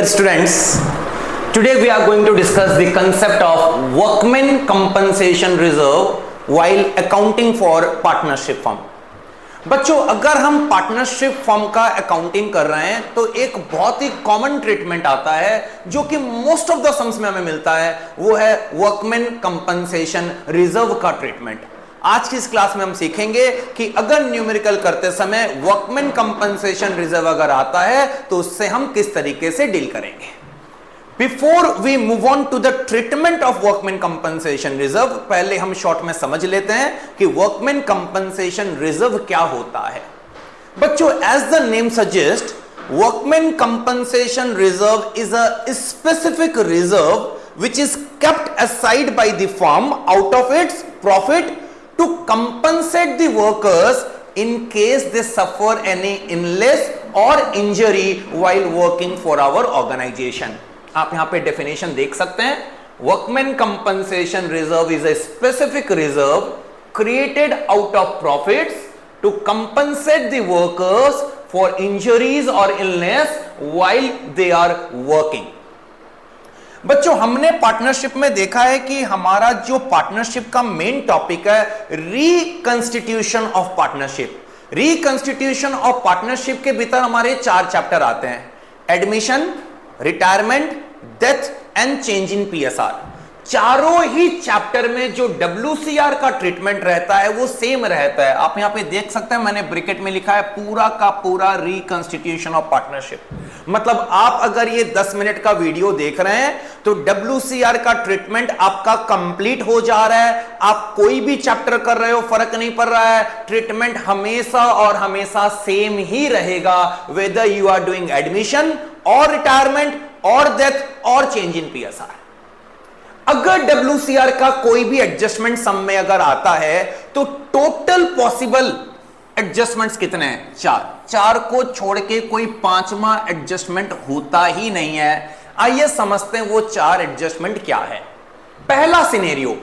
Dear students, today we are going to discuss the concept of workman compensation reserve while accounting for partnership firm. बच्चों, अगर हम partnership firm का accounting कर रहे हैं तो एक बहुत ही कॉमन ट्रीटमेंट आता है जो कि मोस्ट ऑफ द सम्स में हमें मिलता है, वो है वर्कमैन कंपनसेशन रिजर्व का ट्रीटमेंट। आज की इस क्लास में हम सीखेंगे कि अगर न्यूमेरिकल करते समय वर्कमैन कंपनसेशन रिजर्व अगर आता है तो उससे हम किस तरीके से डील करेंगे। Before we move on to the treatment of workman compensation reserve, पहले हम शॉर्ट में समझ लेते हैं कि वर्कमैन कंपनसेशन रिजर्व क्या होता है। बच्चों, as the name suggest, workman compensation reserve is a specific reserve which is kept aside by the firm out of its profit to compensate the workers in case they suffer any illness or injury while working for our organization. आप यहां पे definition देख सकते हैं। Workman compensation reserve is a specific reserve created out of profits to compensate the workers for injuries और illness while they are working. बच्चों, हमने partnership में देखा है कि हमारा जो पार्टनरशिप का मेन टॉपिक है reconstitution of partnership. Reconstitution of partnership के भीतर हमारे 4 चैप्टर आते हैं: admission, retirement, death and change in PSR. चारों ही चैप्टर में जो WCR का ट्रीटमेंट रहता है वो सेम रहता है। आप यहां पे देख सकते हैं, मैंने ब्रैकेट में लिखा है पूरा का पूरा रिकंस्टिट्यूशन ऑफ पार्टनरशिप। मतलब आप अगर ये 10 मिनट का वीडियो देख रहे हैं तो WCR का ट्रीटमेंट आपका कंप्लीट हो जा रहा है। आप कोई भी चैप्टर कर रहे हो, फर्क नहीं पड़ रहा है, ट्रीटमेंट हमेशा और हमेशा सेम ही रहेगा, whether you are doing admission और रिटायरमेंट और डेथ और चेंज इन पीएसआर। अगर WCR का कोई भी एडजस्टमेंट सम में अगर आता है तो टोटल पॉसिबल एडजस्टमेंट्स कितने हैं? 4 को छोड़ के कोई 5वां एडजस्टमेंट होता ही नहीं है। आइए समझते हैं वो 4 एडजस्टमेंट क्या है। पहला सिनेरियो,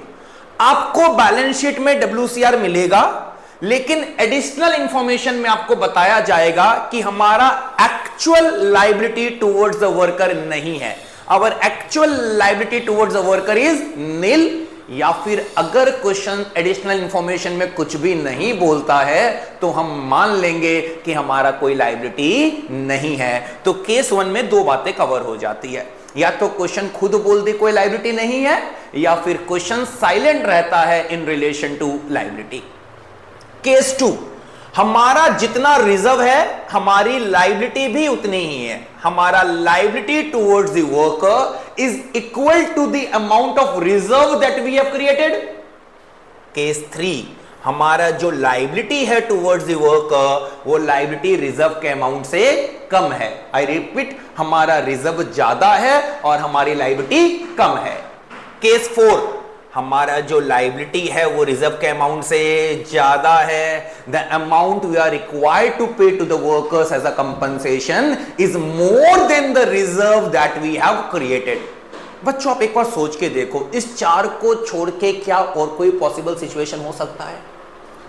आपको बैलेंस शीट में WCR मिलेगा, लेकिन एडिशनल इंफॉर्मेशन में आपको बताया जाएगा कि हमारा actual liability towards the worker नहीं है। Our actual liability towards the worker is nil, या फिर अगर क्वेश्चन एडिशनल इंफॉर्मेशन में कुछ भी नहीं बोलता है तो हम मान लेंगे कि हमारा कोई लायबिलिटी नहीं है। तो केस 1 में 2 बातें कवर हो जाती है, या तो क्वेश्चन खुद बोल दे कोई लायबिलिटी नहीं है, या फिर क्वेश्चन साइलेंट रहता है in relation to liability. Case 2, हमारा जितना रिजर्व है हमारी लायबिलिटी भी उतनी ही है। हमारा liability towards the worker is equal to the amount of reserve that we have created. Case 3, हमारा जो लायबिलिटी है टुवर्ड्स द वर्कर वो लायबिलिटी रिजर्व के अमाउंट से कम है। आई रिपीट, हमारा रिजर्व ज्यादा है और हमारी लायबिलिटी कम है। केस 4, हमारा जो लायबिलिटी है वो रिजर्व के अमाउंट से ज्यादा है। The amount we are required to pay to the workers as a compensation is more than the reserve that we have created. बच्चों, आप एक बार सोच के देखो, इस 4 को छोड़ के क्या और कोई पॉसिबल सिचुएशन हो सकता है?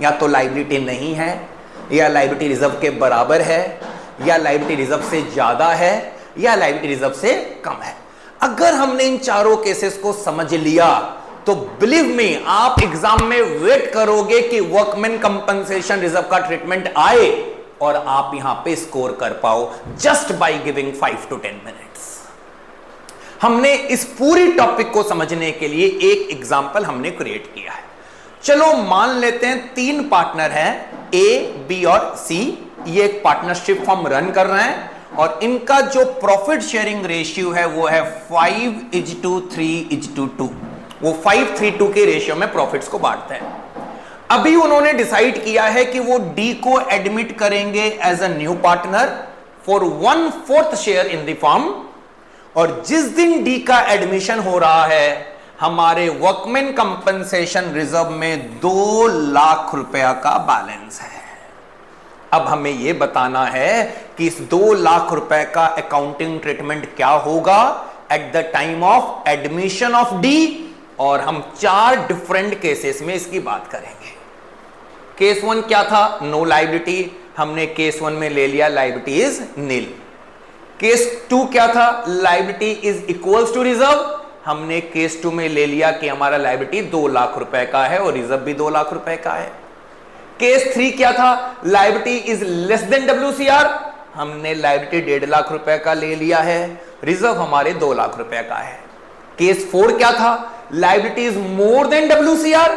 या तो लायबिलिटी नहीं है, या लायबिलिटी रिजर्व के बराबर है, या लायबिलिटी रिजर्व से ज्यादा है, या लायबिलिटी रिजर्व से कम है। अगर हमने इन चारों केसेस को समझ लिया तो बिलीव मी, आप एग्जाम में वेट करोगे कि वर्कमैन कंपनसेशन रिजर्व का ट्रीटमेंट आए और आप यहां पे स्कोर कर पाओ just by giving 5 to 10 minutes. हमने इस पूरी टॉपिक को समझने के लिए एक एग्जांपल हमने क्रिएट किया है। चलो मान लेते हैं 3 पार्टनर हैं, A, B और C। ये एक पार्टनरशिप फर्म रन कर रहे हैं और इनका जो प्रॉफिट शेयरिंग रेशियो है वो है 5:3:2। वो 5:3:2 के रेशियो में प्रॉफिट्स को बांटते हैं। अभी उन्होंने डिसाइड किया है कि वो डी को एडमिट करेंगे as a new partner for 1/4 share in the firm, और जिस दिन डी का एडमिशन हो रहा है हमारे वर्कमैन कंपनसेशन रिजर्व में 2 लाख रुपया का बैलेंस है। अब हमें यह बताना है कि इस 2 लाख रुपए का अकाउंटिंग ट्रीटमेंट क्या होगा at the time of admission of D, और हम 4 डिफरेंट केसेस में इसकी बात करेंगे। केस 1 क्या था? No liability. हमने केस 1 में ले लिया लायबिलिटी इज नील। केस 2 क्या था, liability is equals to reserve. हमने केस 2 में ले लिया कि हमारा लायबिलिटी 2 लाख रुपए का है और रिजर्व भी 2 लाख रुपए का है। केस 3 क्या था, liability is less than WCR। हमने लायबिलिटी 1.5 लाख रुपए का ले लिया है, रिजर्व हमारे 2 लाख रुपए का है। केस 4 क्या था, liability is more then WCR।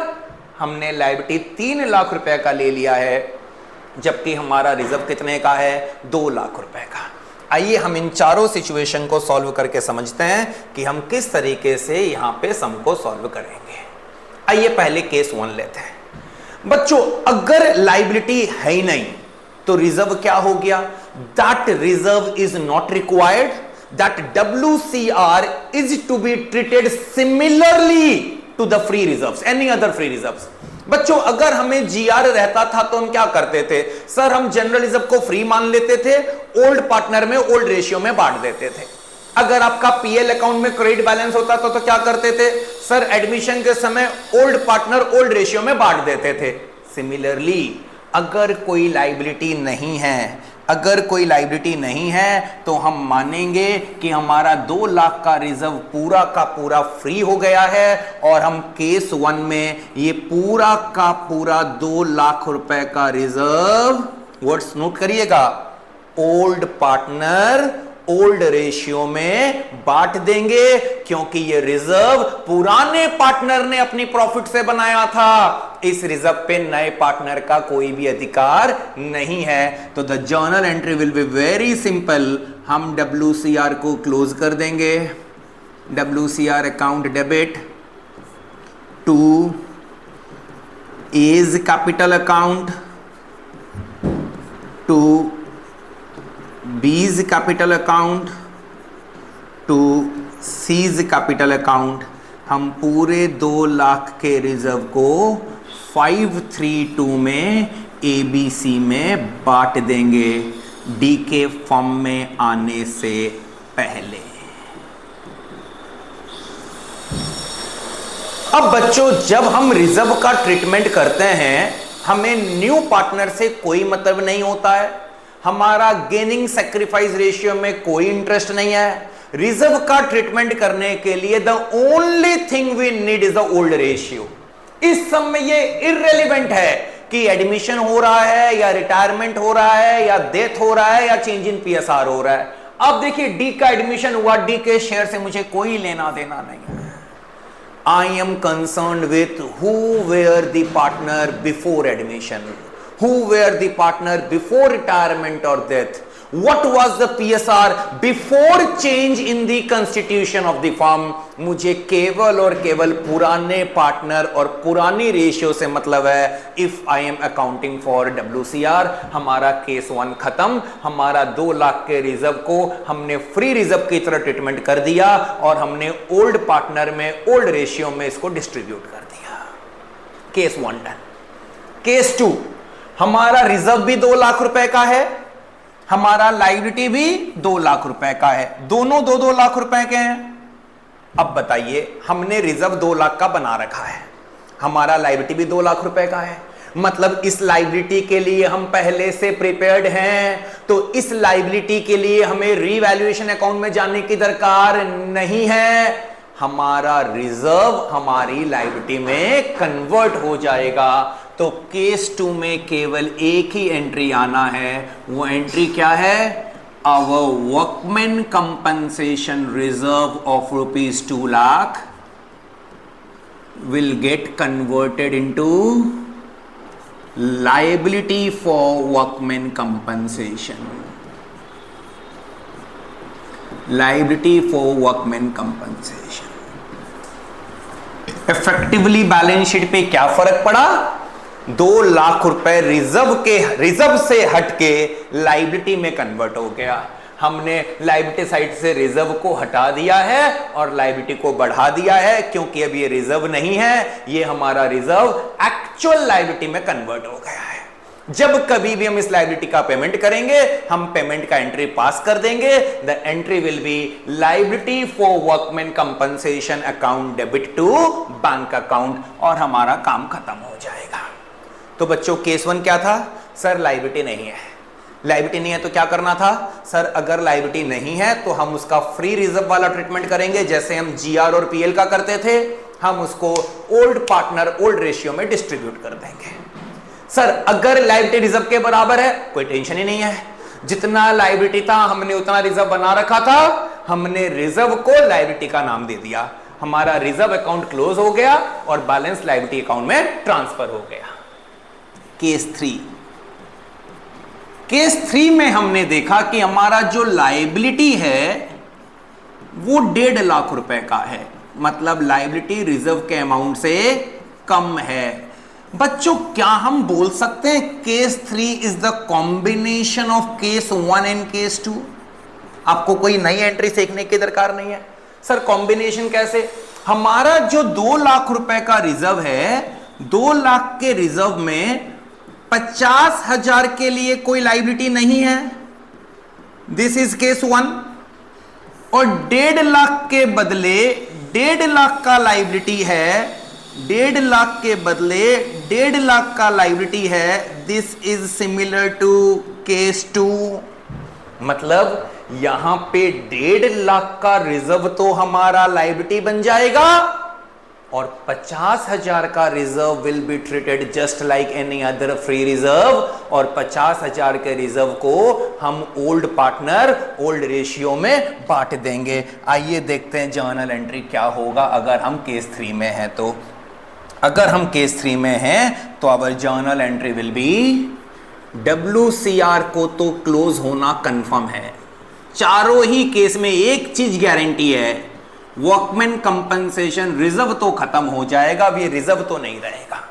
हमने लायबिलिटी 3 लाख रुपए का ले लिया है, जबकि हमारा रिजर्व कितने का है, 2 लाख रुपए का। आइए हम इन चारों सिचुएशन को सॉल्व करके समझते हैं कि हम किस तरीके से यहां पे सम को सॉल्व करेंगे। आइए पहले केस 1 लेते हैं। बच्चों अगर लायबिलिटी है ही नहीं तो रिजर्व क्या हो गया, that reserve is not required, that WCR is to be treated similarly to the free reserves, any other free reserves। बच्चों अगर हमें GR रहता था तो हम क्या करते थे, सर हम जनरल रिजर्व को फ्री मान लेते थे, ओल्ड पार्टनर में ओल्ड रेशियो में बांट देते थे। अगर आपका PL अकाउंट में क्रेडिट बैलेंस होता तो क्या करते थे, सर एडमिशन के समय ओल्ड पार्टनर ओल्ड रेशियो में बांट देते थे। सिमिलरली अगर कोई लायबिलिटी नहीं है, अगर कोई लायबिलिटी नहीं है तो हम मानेंगे कि हमारा 2 लाख का रिजर्व पूरा का पूरा फ्री हो गया है और हम केस 1 में ये पूरा का पूरा 2 लाख रुपए का रिजर्व, वर्ड्स नोट करिएगा, ओल्ड पार्टनर ओल्ड रेशियो में बांट देंगे, क्योंकि ये रिजर्व पुराने पार्टनर ने अपनी प्रॉफिट से बनाया था। इस रिजर्व पे नए पार्टनर का कोई भी अधिकार नहीं है। तो the journal entry will be very simple. हम WCR को क्लोज कर देंगे, WCR account debit to A's capital account to B's capital account to C's capital account. हम पूरे 2 लाख के रिजर्व को 532 में ABC में बांट देंगे, D के फॉर्म में आने से पहले। अब बच्चों जब हम रिजर्व का ट्रीटमेंट करते हैं हमें न्यू पार्टनर से कोई मतलब नहीं होता है, हमारा गेनिंग सैक्रिफाइस रेशियो में कोई इंटरेस्ट नहीं है। रिजर्व का ट्रीटमेंट करने के लिए the only thing we need is the old ratio. इस समय ये इररेलेवेंट है कि एडमिशन हो रहा है या रिटायरमेंट हो रहा है या डेथ हो रहा है या चेंज इन PSR हो रहा है। अब देखिए डी का एडमिशन हुआ, डी के शेयर से मुझे कोई लेना देना नहीं है। I am concerned with who were the partner before admission, who were the partner before retirement or death, what was the PSR before change in the constitution of the firm। मुझे केवल और केवल पुराने पार्टनर और पुरानी ratio से मतलब है। If I am accounting for WCR हमारा केस 1 खत्म। हमारा 2 लाख के रिजर्व को हमने फ्री रिजर्व की तरह ट्रीटमेंट कर दिया और हमने ओल्ड पार्टनर में ओल्ड रेशियो में इसको डिस्ट्रीब्यूट कर दिया। Case 1 done. केस 2 हमारा रिजर्व भी 2 लाख रुपए का है, हमारा लायबिलिटी भी 2 लाख रुपए का है, दोनों 2-2 लाख रुपए के हैं। अब बताइए हमने रिजर्व 2 लाख का बना रखा है, हमारा लायबिलिटी भी 2 लाख रुपए का है, मतलब इस लायबिलिटी के लिए हम पहले से प्रिपेयर्ड हैं। तो इस लायबिलिटी के लिए हमें रीवैल्यूएशन अकाउंट में जाने की दरकार नहीं है। हमारा रिजर्व हमारी लायबिलिटी में कन्वर्ट हो जाएगा। तो केस 2 में केवल एक ही एंट्री आना है, वो एंट्री क्या है, our workman compensation reserve of ₹2 lakh will get converted into liability for workmen compensation, liability for workmen compensation। Effectively balance sheet पे क्या फर्क पड़ा, 2 लाख रुपए रिजर्व से हटके लायबिलिटी में कन्वर्ट हो गया। हमने लायबिलिटी साइड से रिजर्व को हटा दिया है और लायबिलिटी को बढ़ा दिया है, क्योंकि अब ये रिजर्व नहीं है, ये हमारा रिजर्व एक्चुअल लायबिलिटी में कन्वर्ट हो गया है। जब कभी भी हम इस लायबिलिटी का पेमेंट करेंगे हम पेमेंट का एंट्री पास कर देंगे। The entry will be liability for workman compensation account debit to bank account और हमारा काम खत्म हो जाएगा। तो बच्चों केस 1 क्या था, सर लायबिलिटी नहीं है, लायबिलिटी नहीं है तो क्या करना था सर? अगर लायबिलिटी नहीं है तो हम उसका फ्री रिजर्व वाला ट्रीटमेंट करेंगे, जैसे हम जीआर और पीएल का करते थे, हम उसको ओल्ड पार्टनर ओल्ड रेशियो में डिस्ट्रीब्यूट कर देंगे। सर अगर लायबिलिटी रिजर्व के बराबर है, कोई टेंशन ही नहीं है, जितना लायबिलिटी था हमने उतना रिजर्व बना रखा था, हमने रिजर्व को लायबिलिटी का नाम दे दिया, हमारा रिजर्व अकाउंट क्लोज हो गया और बैलेंस लायबिलिटी अकाउंट में ट्रांसफर हो गया। केस 3, केस 3 में हमने देखा कि हमारा जो लायबिलिटी है वो 1.5 लाख रुपए का है, मतलब लायबिलिटी रिजर्व के अमाउंट से कम है। बच्चों क्या हम बोल सकते हैं case 3 is the combination of case 1 and case 2? आपको कोई नई एंट्री सीखने की दरकार नहीं है। सर कॉम्बिनेशन कैसे? हमारा जो 2 लाख रुपए का रिजर्व है, 2 लाख के रिजर्व में 50,000 के लिए कोई लायबिलिटी नहीं है, दिस इज केस 1, और 1.5 लाख के बदले 1.5 लाख का लायबिलिटी है, 1.5 लाख के बदले 1.5 लाख का लायबिलिटी है, this is similar to case 2। मतलब यहां पे 1.5 लाख का रिजर्व तो हमारा लायबिलिटी बन जाएगा और 50,000 का reserve will be treated just like any other free reserve, और 50,000 के रिजर्व को हम ओल्ड पार्टनर ओल्ड रेशियो में बांट देंगे। आइए देखते हैं जर्नल एंट्री क्या होगा अगर हम केस 3 में हैं तो। अगर हम केस 3 में हैं तो our journal entry will be WCR को तो क्लोज होना कंफर्म है। चारों ही केस में एक चीज गारंटी है, वर्कमैन कंपनसेशन रिजर्व तो खत्म हो जाएगा, अब ये रिजर्व तो नहीं रहेगा।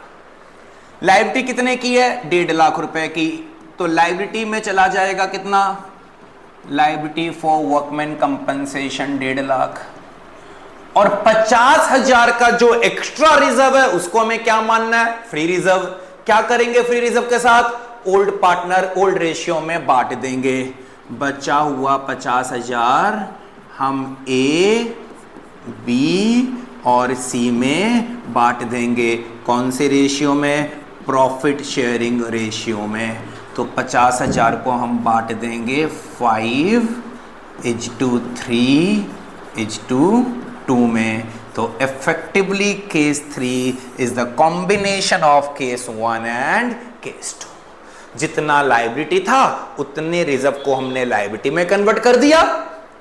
लायबिलिटी कितने की है? 1.5 लाख रुपए की, तो लायबिलिटी में चला जाएगा कितना? Liability for workman compensation 1.5 lakh, और 50,000 का जो एक्स्ट्रा रिजर्व है उसको हमें क्या मानना है? Free reserve. क्या करेंगे फ्री रिजर्व के साथ? ओल्ड पार्टनर ओल्ड रेशियो में बांट देंगे। बचा हुआ 50,000 हम ए, बी और सी में बांट देंगे। कौन से रेशियो में? प्रॉफिट शेयरिंग रेशियो में। तो 50,000 को हम बांट देंगे 5:3:2 में। तो effectively case 3 is the combination of case 1 and case 2। जितना लायबिलिटी था उतने रिजर्व को हमने लायबिलिटी में कन्वर्ट कर दिया,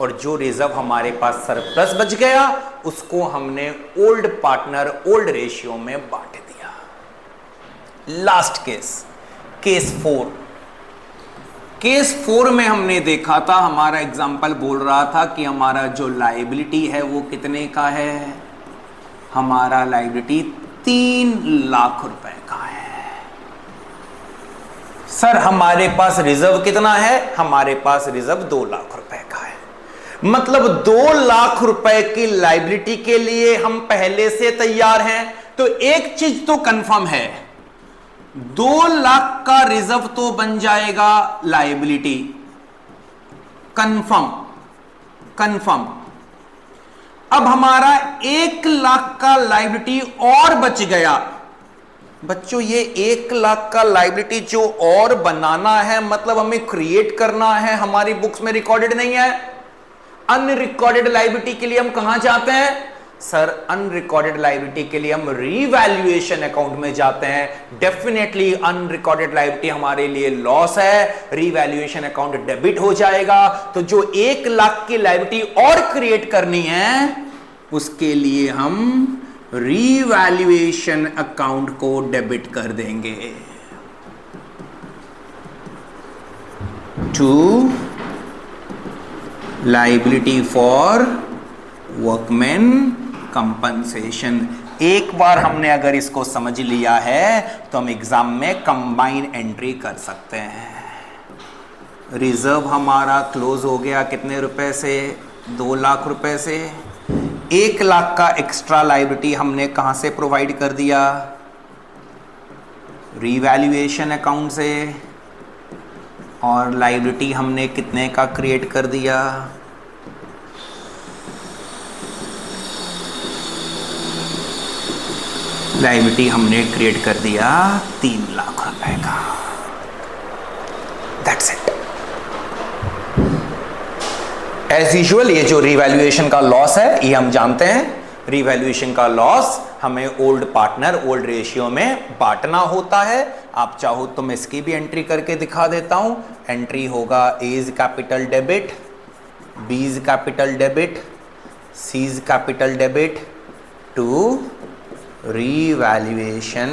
और जो रिजर्व हमारे पास सरप्लस बच गया उसको हमने ओल्ड पार्टनर ओल्ड रेशियो में बांट दिया। Last case, case 4। केस 4 में हमने देखा था, हमारा एग्जाम्पल बोल रहा था कि हमारा जो लायबिलिटी है वो कितने का है? हमारा लायबिलिटी 3 लाख रुपए का है। सर हमारे पास रिजर्व कितना है? हमारे पास रिजर्व 2 लाख रुपए का है, मतलब 2 लाख रुपए की लायबिलिटी के लिए हम पहले से तैयार हैं। तो एक चीज तो कंफर्म है, 2 लाख का रिजर्व तो बन जाएगा लायबिलिटी, कंफर्म। अब हमारा 1 लाख का लायबिलिटी और बच गया। बच्चों ये 1 लाख का लायबिलिटी जो और बनाना है, मतलब हमें क्रिएट करना है, हमारी बुक्स में रिकॉर्डेड नहीं है। अनरिकॉर्डेड लायबिलिटी के लिए हम कहां जाते हैं? सर अनरिकॉर्डेड लायबिलिटी के लिए हम रीवैल्यूएशन अकाउंट में जाते हैं। डेफिनेटली अनरिकॉर्डेड लायबिलिटी हमारे लिए लॉस है, रीवैल्यूएशन अकाउंट डेबिट हो जाएगा। तो जो 1 लाख की लायबिलिटी और क्रिएट करनी है उसके लिए हम रीवैल्यूएशन अकाउंट को डेबिट कर देंगे to liability for workman compensation. एक बार हमने अगर इसको समझ लिया है तो हम एग्जाम में कंबाइन एंट्री कर सकते हैं। रिजर्व हमारा क्लोज हो गया कितने रुपए से? 2 लाख रुपए से। 1 लाख का एक्स्ट्रा लायबिलिटी हमने कहां से प्रोवाइड कर दिया? रीवैल्यूएशन अकाउंट से। और लायबिलिटी हमने कितने का क्रिएट कर दिया? लायबिलिटी हमने क्रिएट कर दिया 3 लाख रुपए का। That's it. एज यूजुअल ये जो रिवैल्यूएशन का लॉस है ये हम जानते हैं, रिवैल्यूएशन का लॉस हमें ओल्ड पार्टनर ओल्ड रेशियो में बांटना होता है। आप चाहो तो मैं इसकी भी एंट्री करके दिखा देता हूं। एंट्री होगा A is capital debit, B is capital debit, C is capital debit to revaluation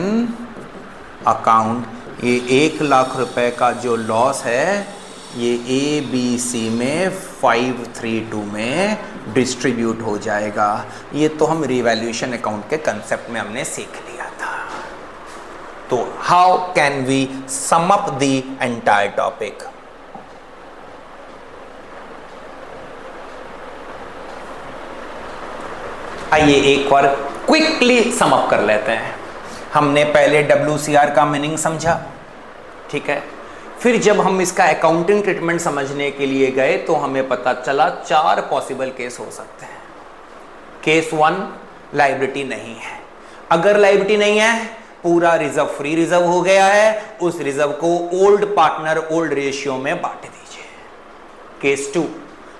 account. ये 1 लाख रुपए का जो लॉस है ये ए बी सी में 532 में डिस्ट्रीब्यूट हो जाएगा। ये तो हम रिवैल्यूएशन अकाउंट के कंसेप्ट में हमने सीख लिया था। तो how can we sum up the entire topic? आइए एक बार क्विकली सम अप कर लेते हैं। हमने पहले WCR का मीनिंग समझा, ठीक है। फिर जब हम इसका अकाउंटिंग ट्रीटमेंट समझने के लिए गए तो हमें पता चला 4 पॉसिबल केस हो सकते हैं। केस 1, लायबिलिटी नहीं है। अगर लायबिलिटी नहीं है, पूरा रिजर्व फ्री रिजर्व हो गया है, उस रिजर्व को ओल्ड पार्टनर ओल्ड रेशियो में बांट दीजिए। केस 2,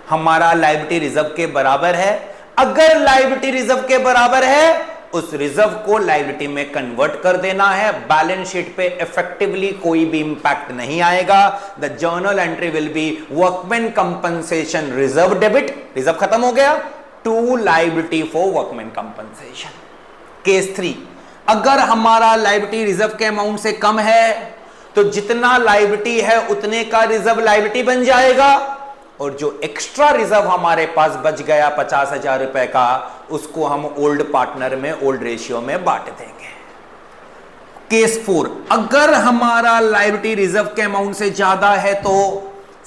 हमारा लायबिलिटी रिजर्व के बराबर है। अगर लायबिलिटी रिजर्व के बराबर है, उस रिजर्व को लायबिलिटी में कन्वर्ट कर देना है। बैलेंस शीट पे इफेक्टिवली कोई भी इंपैक्ट नहीं आएगा। The journal entry will be workman compensation reserve debit, reserve खत्म हो गया, to liability for workman compensation. Case 3, अगर हमारा लायबिलिटी रिजर्व के अमाउंट से कम है तो जितना लायबिलिटी है उतने का रिजर्व लायबिलिटी बन जाएगा, और जो एक्स्ट्रा रिजर्व हमारे पास बच गया 50,000 रुपए का, उसको हम ओल्ड पार्टनर में ओल्ड रेशियो में बांट देंगे। केस 4, अगर हमारा लायबिलिटी रिजर्व के अमाउंट से ज्यादा है तो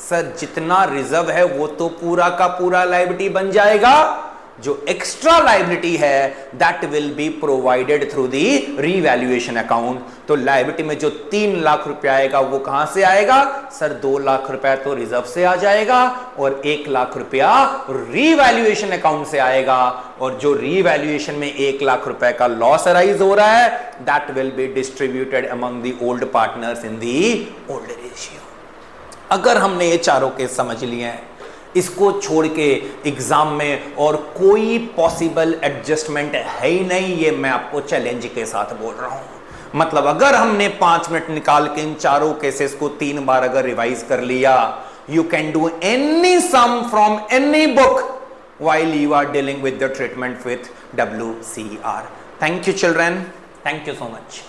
सर जितना रिजर्व है वो तो पूरा का पूरा लायबिलिटी बन जाएगा, जो एक्स्ट्रा लायबिलिटी है that will be provided through the revaluation account. तो लायबिलिटी में जो 3 लाख रुपया आएगा वो कहां से आएगा? सर 2 लाख रुपया तो रिजर्व से आ जाएगा और 1 लाख रुपया रीवैल्यूएशन अकाउंट से आएगा, और जो रीवैल्यूएशन में 1 लाख रुपए का लॉस अराइज हो रहा है that will be distributed among the old partners in the old ratio. अगर हमने ये चारों केस समझ लिए हैं, इसको छोड़ के एग्जाम में और कोई पॉसिबल एडजस्टमेंट है ही नहीं, ये मैं आपको चैलेंज के साथ बोल रहा हूं। मतलब अगर हमने 5 मिनट निकाल के इन चारों केसेस को 3 बार अगर रिवाइज कर लिया, you can do any sum from any book while you are dealing with the treatment with WCR. Thank you children. Thank you so much.